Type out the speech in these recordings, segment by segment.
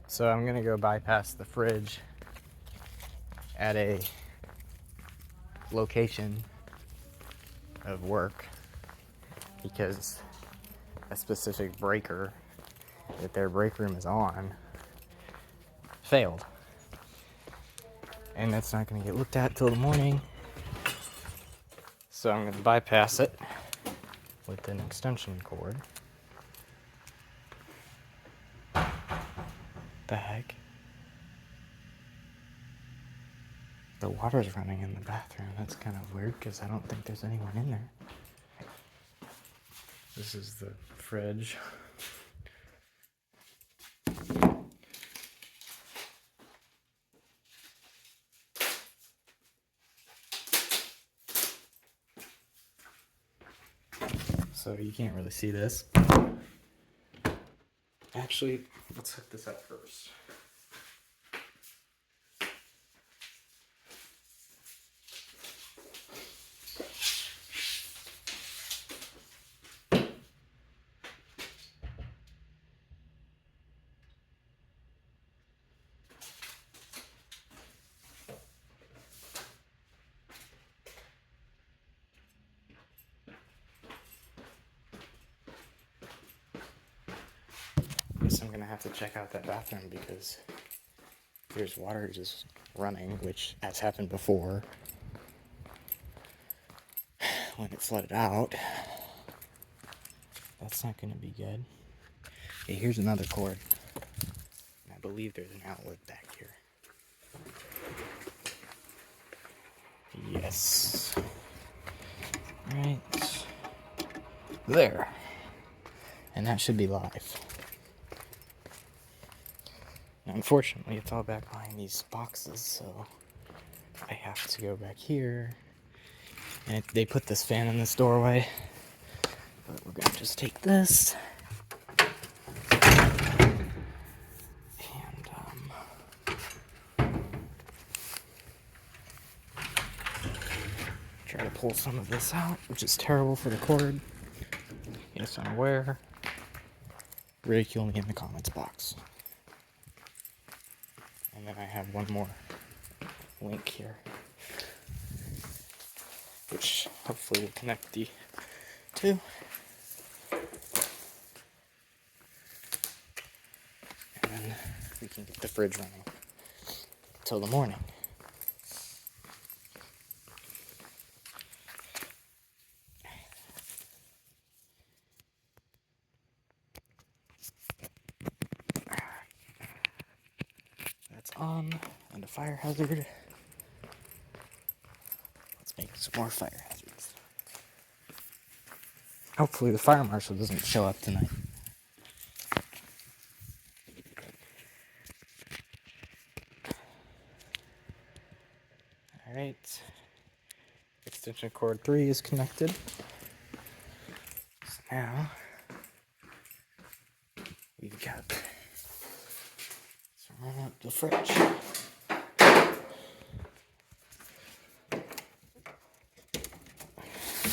So I'm gonna go bypass the fridge at a location of work because a specific breaker that their break room is on failed. And that's not gonna get looked at till the morning. So I'm gonna bypass it with an extension cord. The heck? The water's running in the bathroom. That's kind of weird because I don't think there's anyone in there. This is the fridge. So you can't really see this. Actually, let's hook this up first. Guess I'm gonna have to check out that bathroom because there's water just running, which has happened before when it flooded out. That's not gonna be good. Okay, here's another cord. I believe there's an outlet back here. Yes. Right there. And that should be live. Now, unfortunately, it's all back behind these boxes, so I have to go back here. And they put this fan in this doorway. But we're gonna just take this. And, try to pull some of this out, which is terrible for the cord. Yes, I'm aware. Ridicule me in the comments box. And then I have one more link here, which hopefully will connect the two. And then we can get the fridge running till the morning. That's on, and a fire hazard. Let's make some more fire hazards. Hopefully the fire marshal doesn't show up tonight. Alright. Extension cord 3 is connected. So now we've got to run up the fridge.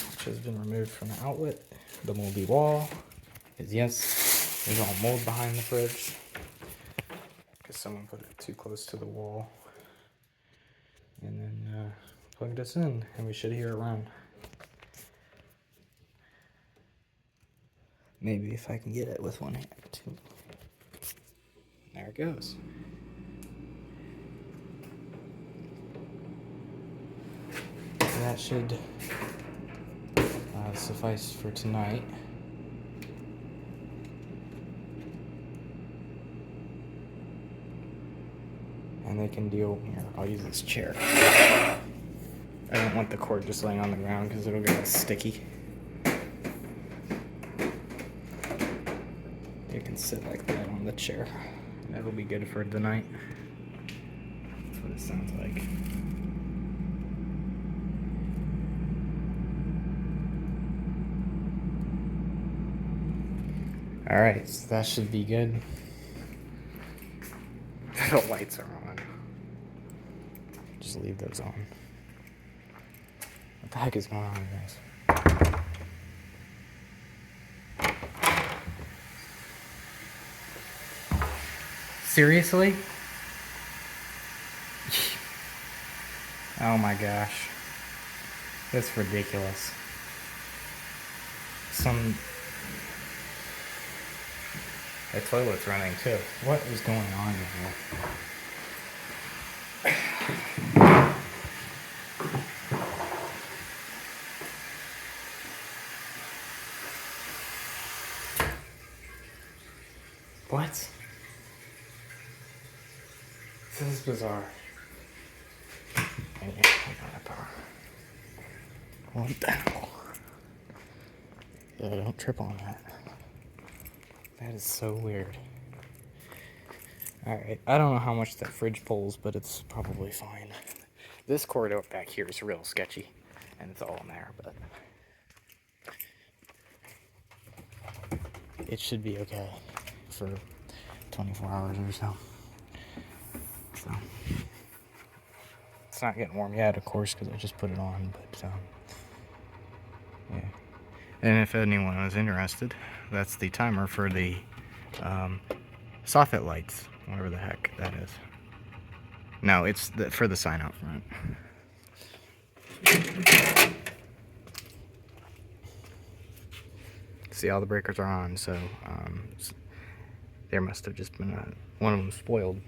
Which has been removed from the outlet. The moldy wall. Because yes, there's all mold behind the fridge. Because someone put it too close to the wall. And then plugged us in, and we should hear it run. Maybe if I can get it with one hand too. There it goes. That should suffice for tonight. And they can deal here. I'll use this chair. I don't want the cord just laying on the ground because it'll get sticky. You can sit like that on the chair. That'll be good for the night. That's what it sounds like. Alright, so that should be good. The lights are on. Just leave those on. What the heck is going on, guys? Seriously? Oh my gosh. That's ridiculous. The toilet's running too. What is going on here? What? This is bizarre. And yeah, I got that power. What the hell? Yeah, don't trip on that. That is so weird. Alright, I don't know how much that fridge pulls, but it's probably fine. This cord out back here is real sketchy, and it's all in there, but it should be okay for 24 hours or so. So it's not getting warm yet, of course, because I just put it on, but yeah. And if anyone was interested, that's the timer for the soffit lights, whatever the heck that is. No, it's for the sign out front. See, all the breakers are on, so there must have just been one of them spoiled.